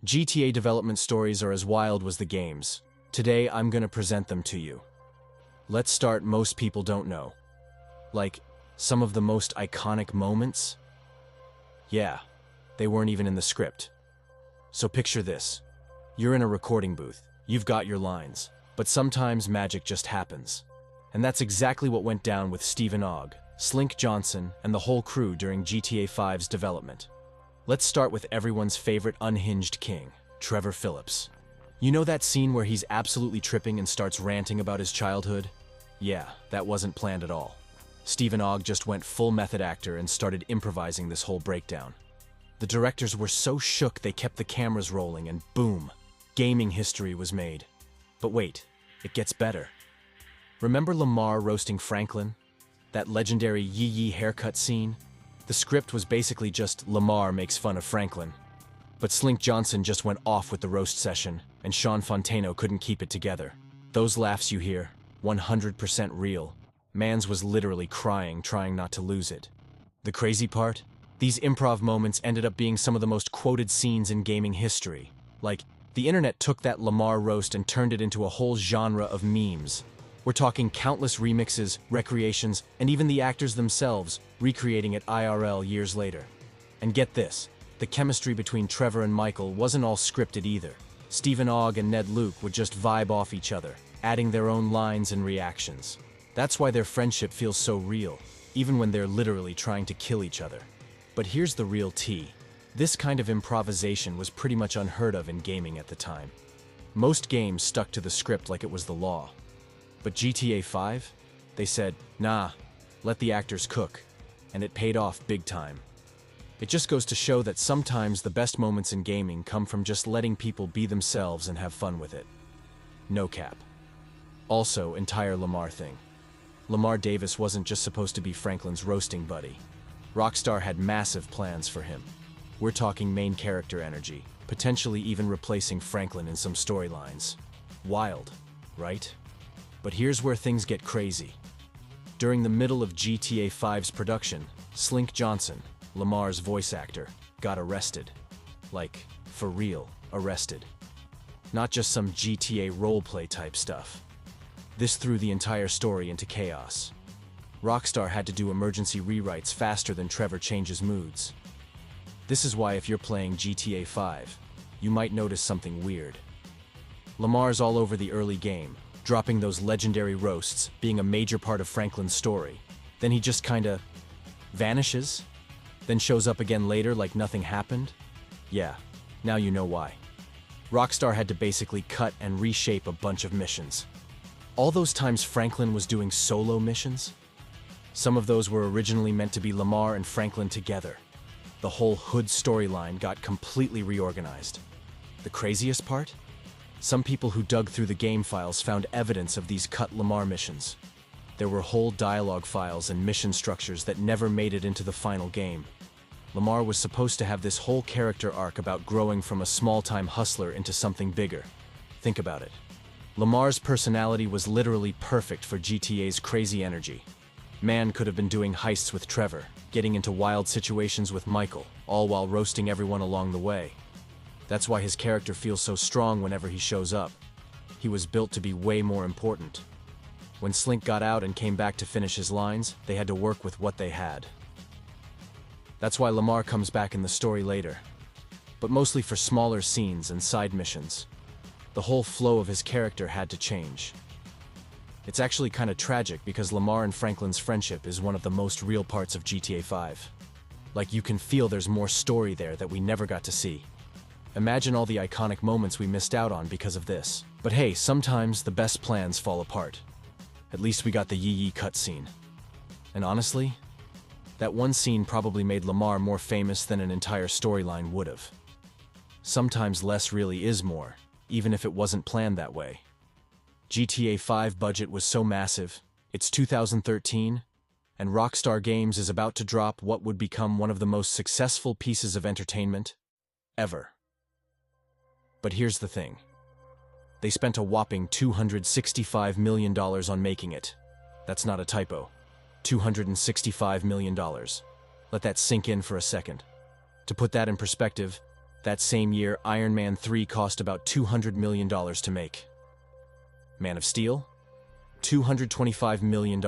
GTA development stories are as wild as the games. Today, I'm gonna present them to you. Let's start most people don't know. Like, some of the most iconic moments? Yeah, they weren't even in the script. So picture this. You're in a recording booth. You've got your lines. But sometimes magic just happens. And that's exactly what went down with Stephen Ogg, Slink Johnson, and the whole crew during GTA 5's development. Let's start with everyone's favorite unhinged king, Trevor Phillips. You know that scene where he's absolutely tripping and starts ranting about his childhood? Yeah, that wasn't planned at all. Stephen Ogg just went full method actor and started improvising this whole breakdown. The directors were so shook they kept the cameras rolling and boom, gaming history was made. But wait, it gets better. Remember Lamar roasting Franklin? That legendary yee-yee haircut scene? The script was basically just Lamar makes fun of Franklin. But Slink Johnson just went off with the roast session, and Sean Fontano couldn't keep it together. Those laughs you hear, 100% real. Mans was literally crying, trying not to lose it. The crazy part? These improv moments ended up being some of the most quoted scenes in gaming history. Like, the internet took that Lamar roast and turned it into a whole genre of memes. We're talking countless remixes, recreations, and even the actors themselves recreating it IRL years later. And get this, the chemistry between Trevor and Michael wasn't all scripted either. Stephen Ogg and Ned Luke would just vibe off each other, adding their own lines and reactions. That's why their friendship feels so real, even when they're literally trying to kill each other. But here's the real tea. This kind of improvisation was pretty much unheard of in gaming at the time. Most games stuck to the script like it was the law. But GTA 5? They said, nah, let the actors cook. And it paid off big time. It just goes to show that sometimes the best moments in gaming come from just letting people be themselves and have fun with it. No cap. Also, entire Lamar thing. Lamar Davis wasn't just supposed to be Franklin's roasting buddy. Rockstar had massive plans for him. We're talking main character energy, potentially even replacing Franklin in some storylines. Wild, right? But here's where things get crazy. During the middle of GTA 5's production, Slink Johnson, Lamar's voice actor, got arrested. Like, for real, arrested. Not just some GTA roleplay type stuff. This threw the entire story into chaos. Rockstar had to do emergency rewrites faster than Trevor changes moods. This is why if you're playing GTA 5, you might notice something weird. Lamar's all over the early game, dropping those legendary roasts, being a major part of Franklin's story. Then he just kinda vanishes, then shows up again later like nothing happened. Yeah, now you know why. Rockstar had to basically cut and reshape a bunch of missions. All those times Franklin was doing solo missions, some of those were originally meant to be Lamar and Franklin together. The whole Hood storyline got completely reorganized. The craziest part? Some people who dug through the game files found evidence of these cut Lamar missions. There were whole dialogue files and mission structures that never made it into the final game. Lamar was supposed to have this whole character arc about growing from a small-time hustler into something bigger. Think about it. Lamar's personality was literally perfect for GTA's crazy energy. Man could have been doing heists with Trevor, getting into wild situations with Michael, all while roasting everyone along the way. That's why his character feels so strong whenever he shows up. He was built to be way more important. When Slink got out and came back to finish his lines, they had to work with what they had. That's why Lamar comes back in the story later, but mostly for smaller scenes and side missions. The whole flow of his character had to change. It's actually kind of tragic because Lamar and Franklin's friendship is one of the most real parts of GTA 5. Like, you can feel there's more story there that we never got to see. Imagine all the iconic moments we missed out on because of this. But hey, sometimes the best plans fall apart. At least we got the yee-yee cutscene. And honestly, that one scene probably made Lamar more famous than an entire storyline would've. Sometimes less really is more, even if it wasn't planned that way. GTA 5 budget was so massive, it's 2013, and Rockstar Games is about to drop what would become one of the most successful pieces of entertainment ever. But here's the thing. They spent a whopping $265 million on making it. That's not a typo. $265 million. Let that sink in for a second. To put that in perspective, That same year, Iron Man 3 cost about $200 million to make. Man of Steel? $225 million.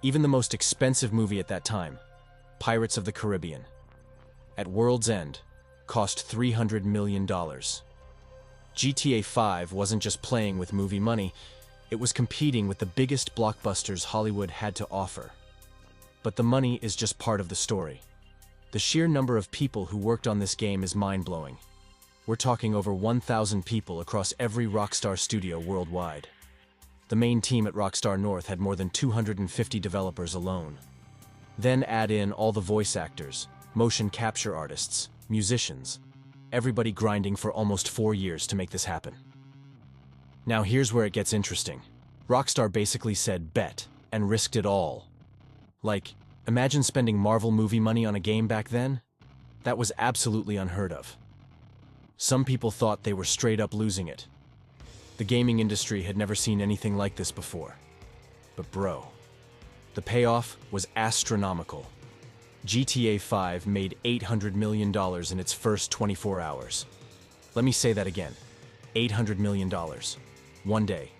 Even the most expensive movie at that time, Pirates of the Caribbean, at World's End, cost $300 million. GTA 5 wasn't just playing with movie money, it was competing with the biggest blockbusters Hollywood had to offer. But the money is just part of the story. The sheer number of people who worked on this game is mind-blowing. We're talking over 1,000 people across every Rockstar studio worldwide. The main team at Rockstar North had more than 250 developers alone. Then add in all the voice actors, motion capture artists, musicians, everybody grinding for almost 4 years to make this happen. Now here's where it gets interesting. Rockstar basically said bet and risked it all. Like, imagine spending Marvel movie money on a game back then? That was absolutely unheard of. Some people thought they were straight up losing it. The gaming industry had never seen anything like this before. But bro, the payoff was astronomical. GTA 5 made $800 million in its first 24 hours. Let me say that again. $800 million. One day.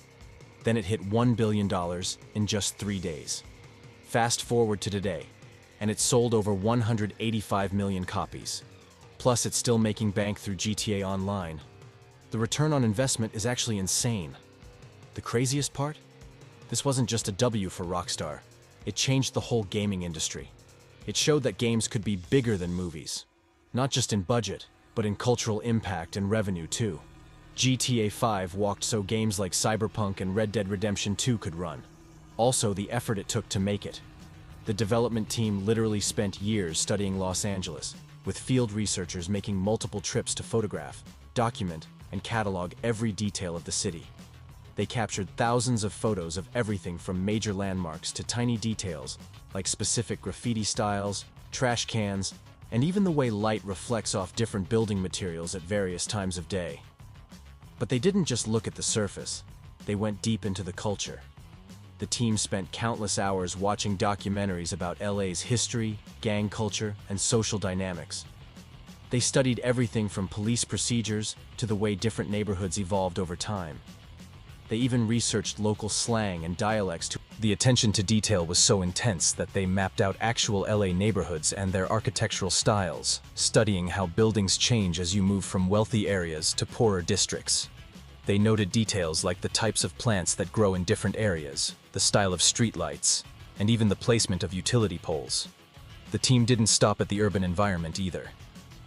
Then it hit $1 billion in just 3 days. Fast forward to today, and it sold over 185 million copies. Plus, it's still making bank through GTA Online. The return on investment is actually insane. The craziest part? This wasn't just a W for Rockstar. It changed the whole gaming industry. It showed that games could be bigger than movies. Not just in budget, but in cultural impact and revenue too. GTA 5 walked so games like Cyberpunk and Red Dead Redemption 2 could run. Also, the effort it took to make it. The development team literally spent years studying Los Angeles, with field researchers making multiple trips to photograph, document, and catalog every detail of the city. They captured thousands of photos of everything from major landmarks to tiny details like specific graffiti styles, trash cans, and even the way light reflects off different building materials at various times of day. But they didn't just look at the surface, they went deep into the culture. The team spent countless hours watching documentaries about LA's history, gang culture, and social dynamics. They studied everything from police procedures to the way different neighborhoods evolved over time. They even researched local slang and dialects too. The attention to detail was so intense that they mapped out actual LA neighborhoods and their architectural styles, studying how buildings change as you move from wealthy areas to poorer districts. They noted details like the types of plants that grow in different areas, the style of streetlights, and even the placement of utility poles. The team didn't stop at the urban environment either.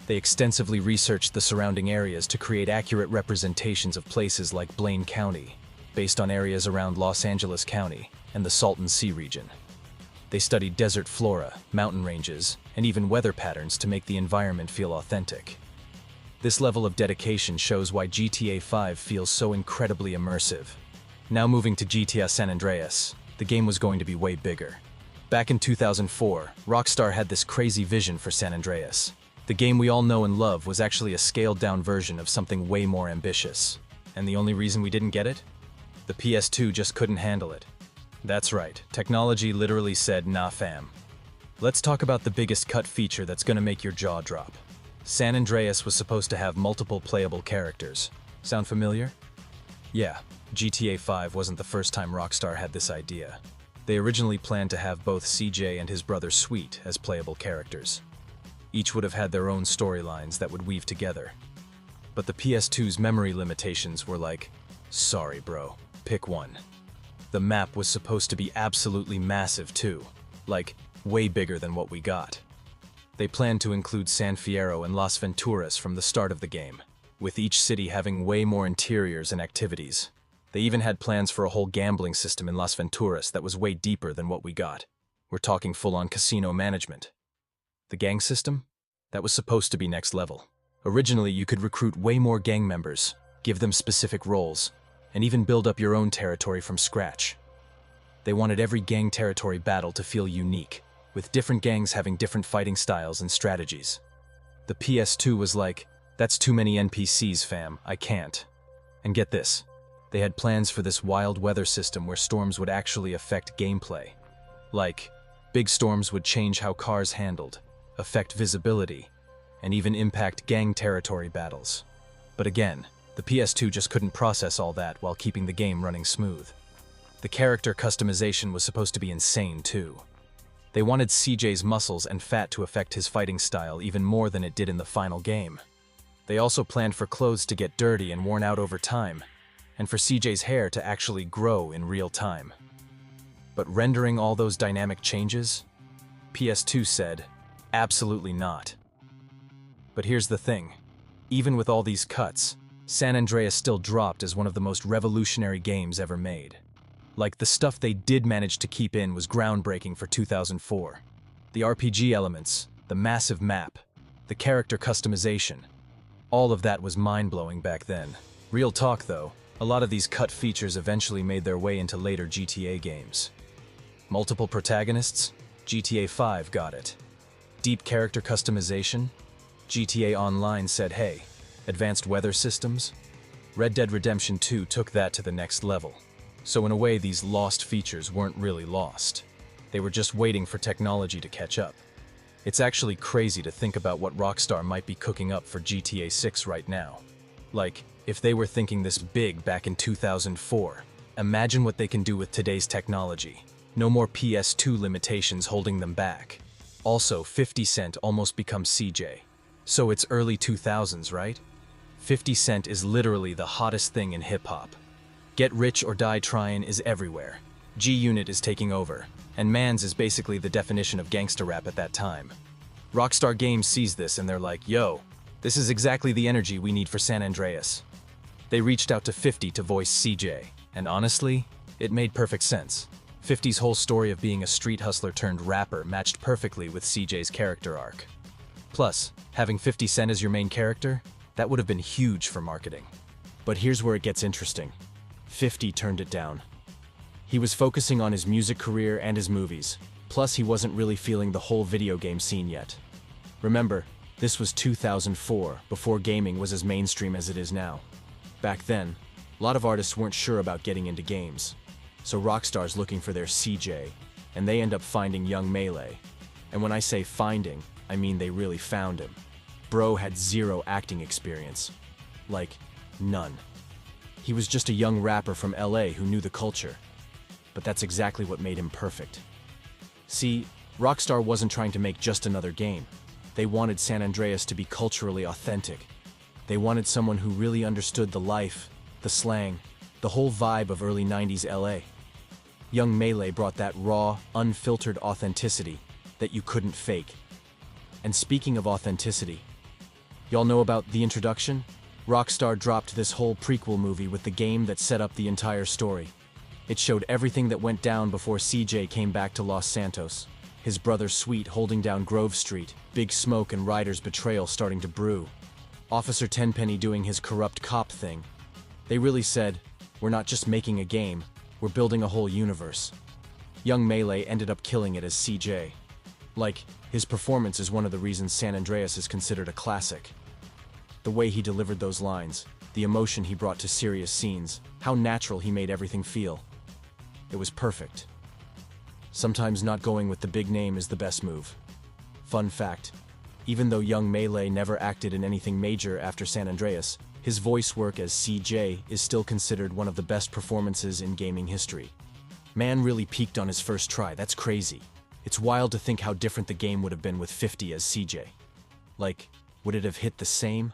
They extensively researched the surrounding areas to create accurate representations of places like Blaine County, based on areas around Los Angeles County and the Salton Sea region. They studied desert flora, mountain ranges, and even weather patterns to make the environment feel authentic. This level of dedication shows why GTA 5 feels so incredibly immersive. Now moving to GTA San Andreas, the game was going to be way bigger. Back in 2004, Rockstar had this crazy vision for San Andreas. The game we all know and love was actually a scaled-down version of something way more ambitious. And the only reason we didn't get it? The PS2 just couldn't handle it. That's right, technology literally said, nah fam. Let's talk about the biggest cut feature that's gonna make your jaw drop. San Andreas was supposed to have multiple playable characters. Sound familiar? Yeah, GTA 5 wasn't the first time Rockstar had this idea. They originally planned to have both CJ and his brother Sweet as playable characters. Each would have had their own storylines that would weave together. But the PS2's memory limitations were like, sorry bro, pick one. The map was supposed to be absolutely massive too, like way bigger than what we got. They planned to include San Fierro and Las Venturas from the start of the game, with each city having way more interiors and activities. They even had plans for a whole gambling system in Las Venturas that was way deeper than what we got. We're talking full-on casino management. The gang system? That was supposed to be next level. Originally, you could recruit way more gang members, give them specific roles, and even build up your own territory from scratch. They wanted every gang territory battle to feel unique, with different gangs having different fighting styles and strategies. The PS2 was like, that's too many NPCs fam, I can't. And get this, they had plans for this wild weather system where storms would actually affect gameplay. Like, big storms would change how cars handled, affect visibility, and even impact gang territory battles. But again, the PS2 just couldn't process all that while keeping the game running smooth. The character customization was supposed to be insane too. They wanted CJ's muscles and fat to affect his fighting style even more than it did in the final game. They also planned for clothes to get dirty and worn out over time, and for CJ's hair to actually grow in real time. But rendering all those dynamic changes? PS2 said, absolutely not. But here's the thing. Even with all these cuts, San Andreas still dropped as one of the most revolutionary games ever made. Like, the stuff they did manage to keep in was groundbreaking for 2004. The RPG elements, the massive map, the character customization, all of that was mind-blowing back then. Real talk though, a lot of these cut features eventually made their way into later GTA games. Multiple protagonists? GTA 5 got it. Deep character customization? GTA Online said hey. Advanced weather systems? Red Dead Redemption 2 took that to the next level. So in a way, these lost features weren't really lost. They were just waiting for technology to catch up. It's actually crazy to think about what Rockstar might be cooking up for GTA 6 right now. Like, if they were thinking this big back in 2004, imagine what they can do with today's technology. No more PS2 limitations holding them back. Also, 50 Cent almost becomes CJ. So it's early 2000s, right? 50 Cent is literally the hottest thing in hip-hop. Get Rich or Die Tryin' is everywhere. G-Unit is taking over, and Mans is basically the definition of gangsta rap at that time. Rockstar Games sees this and they're like, yo, this is exactly the energy we need for San Andreas. They reached out to 50 to voice CJ, and honestly, it made perfect sense. 50's whole story of being a street hustler turned rapper matched perfectly with CJ's character arc. Plus, having 50 Cent as your main character, that would have been huge for marketing. But here's where it gets interesting. 50 turned it down. He was focusing on his music career and his movies, plus he wasn't really feeling the whole video game scene yet. Remember, this was 2004, before gaming was as mainstream as it is now. Back then, a lot of artists weren't sure about getting into games, so Rockstar's looking for their CJ, and they end up finding young Melee. And when I say finding, I mean they really found him. Bro had zero acting experience. Like, none. He was just a young rapper from LA who knew the culture. But that's exactly what made him perfect. See, Rockstar wasn't trying to make just another game. They wanted San Andreas to be culturally authentic. They wanted someone who really understood the life, the slang, the whole vibe of early 90s LA. Young Melee brought that raw, unfiltered authenticity that you couldn't fake. And speaking of authenticity, y'all know about the introduction? Rockstar dropped this whole prequel movie with the game that set up the entire story. It showed everything that went down before CJ came back to Los Santos. His brother Sweet holding down Grove Street, Big Smoke and Ryder's betrayal starting to brew. Officer Tenpenny doing his corrupt cop thing. They really said, we're not just making a game, we're building a whole universe. Young Melee ended up killing it as CJ. Like, his performance is one of the reasons San Andreas is considered a classic. The way he delivered those lines, the emotion he brought to serious scenes, how natural he made everything feel. It was perfect. Sometimes not going with the big name is the best move. Fun fact, even though young Melee never acted in anything major after San Andreas, his voice work as CJ is still considered one of the best performances in gaming history. Man really peaked on his first try, that's crazy. It's wild to think how different the game would have been with 50 as CJ. Like, would it have hit the same?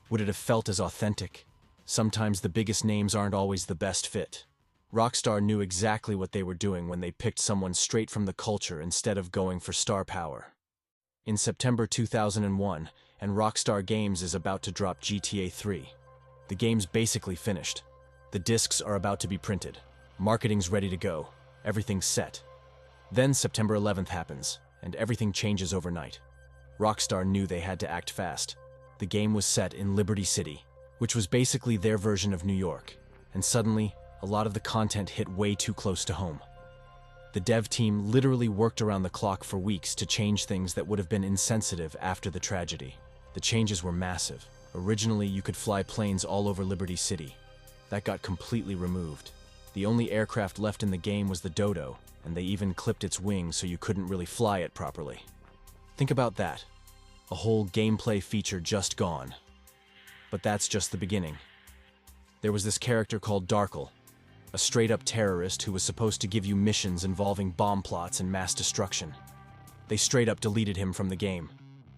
Would it have felt as authentic? Sometimes the biggest names aren't always the best fit. Rockstar knew exactly what they were doing when they picked someone straight from the culture instead of going for star power. In September 2001, and Rockstar Games is about to drop GTA 3. The game's basically finished. The discs are about to be printed. Marketing's ready to go. Everything's set. Then September 11th happens, and everything changes overnight. Rockstar knew they had to act fast. The game was set in Liberty City, which was basically their version of New York, and suddenly, a lot of the content hit way too close to home. The dev team literally worked around the clock for weeks to change things that would have been insensitive after the tragedy. The changes were massive. Originally, you could fly planes all over Liberty City. That got completely removed. The only aircraft left in the game was the Dodo, and they even clipped its wings so you couldn't really fly it properly. Think about that. a whole gameplay feature just gone. But that's just the beginning. There was this character called Darkle, a straight-up terrorist who was supposed to give you missions involving bomb plots and mass destruction. They straight-up deleted him from the game.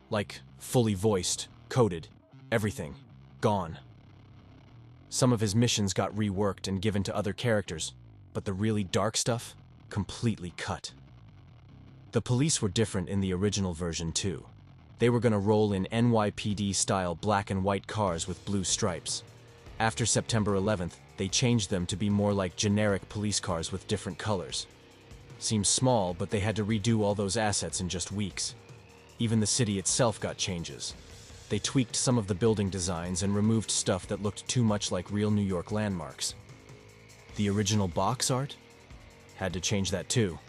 Like, fully voiced, coded, everything. Gone. Some of his missions got reworked and given to other characters, but the really dark stuff, completely cut. The police were different in the original version too. They were gonna roll in NYPD-style black and white cars with blue stripes. After September 11th, they changed them to be more like generic police cars with different colors. Seems small, but they had to redo all those assets in just weeks. Even the city itself got changes. They tweaked some of the building designs and removed stuff that looked too much like real New York landmarks. The original box art? Had to change that too.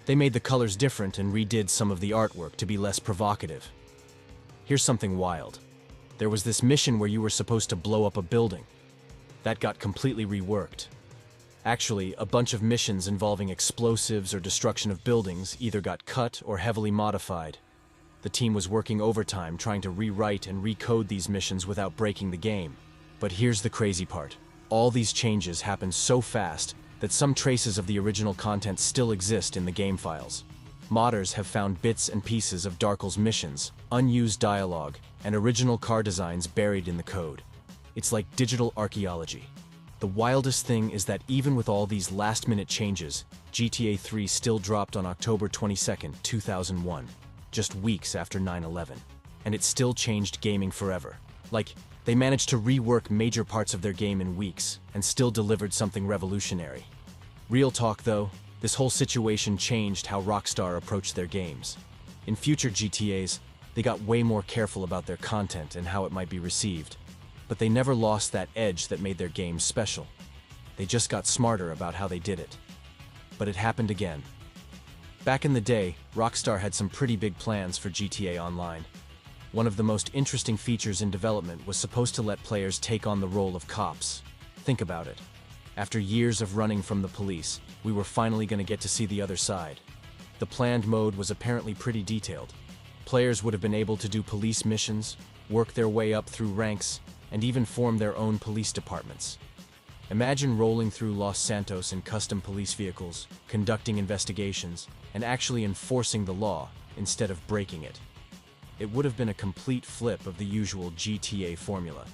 They made the colors different and redid some of the artwork to be less provocative. Here's something wild. There was this mission where you were supposed to blow up a building. That got completely reworked. Actually, a bunch of missions involving explosives or destruction of buildings either got cut or heavily modified. The team was working overtime trying to rewrite and recode these missions without breaking the game. But here's the crazy part. All these changes happened so fast that some traces of the original content still exist in the game files. Modders have found bits and pieces of Darkle's missions, unused dialogue, and original car designs buried in the code. It's like digital archaeology. The wildest thing is that even with all these last-minute changes, GTA 3 still dropped on October 22, 2001, just weeks after 9/11. And it still changed gaming forever. Like, they managed to rework major parts of their game in weeks, and still delivered something revolutionary. Real talk though, this whole situation changed how Rockstar approached their games. In future GTAs, they got way more careful about their content and how it might be received. But they never lost that edge that made their games special. They just got smarter about how they did it. But it happened again. Back in the day, Rockstar had some pretty big plans for GTA Online. One of the most interesting features in development was supposed to let players take on the role of cops. Think about it. After years of running from the police, we were finally going to get to see the other side. The planned mode was apparently pretty detailed. Players would have been able to do police missions, work their way up through ranks, and even form their own police departments. Imagine rolling through Los Santos in custom police vehicles, conducting investigations, and actually enforcing the law instead of breaking it. It would have been a complete flip of the usual GTA formula.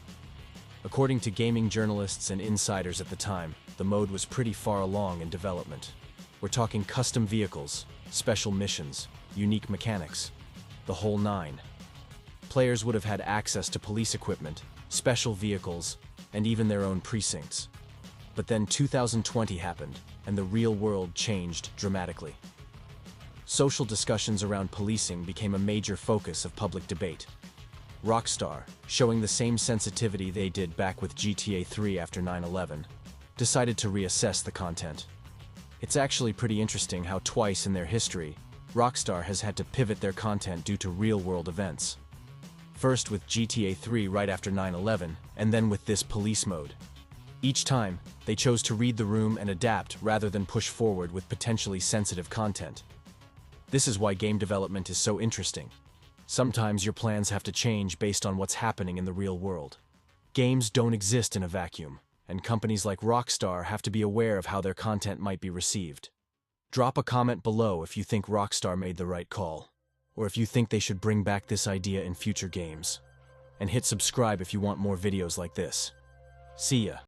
According to gaming journalists and insiders at the time, the mode was pretty far along in development. We're talking custom vehicles, special missions, unique mechanics, the whole nine. Players would have had access to police equipment, special vehicles, and even their own precincts. But then 2020 happened, and the real world changed dramatically. Social discussions around policing became a major focus of public debate. Rockstar, showing the same sensitivity they did back with GTA 3 after 9/11, decided to reassess the content. It's actually pretty interesting how twice in their history, Rockstar has had to pivot their content due to real-world events. First with GTA 3 right after 9/11, and then with this police mode. Each time, they chose to read the room and adapt rather than push forward with potentially sensitive content. This is why game development is so interesting. Sometimes your plans have to change based on what's happening in the real world. Games don't exist in a vacuum, and companies like Rockstar have to be aware of how their content might be received. Drop a comment below if you think Rockstar made the right call, or if you think they should bring back this idea in future games. And hit subscribe if you want more videos like this. See ya.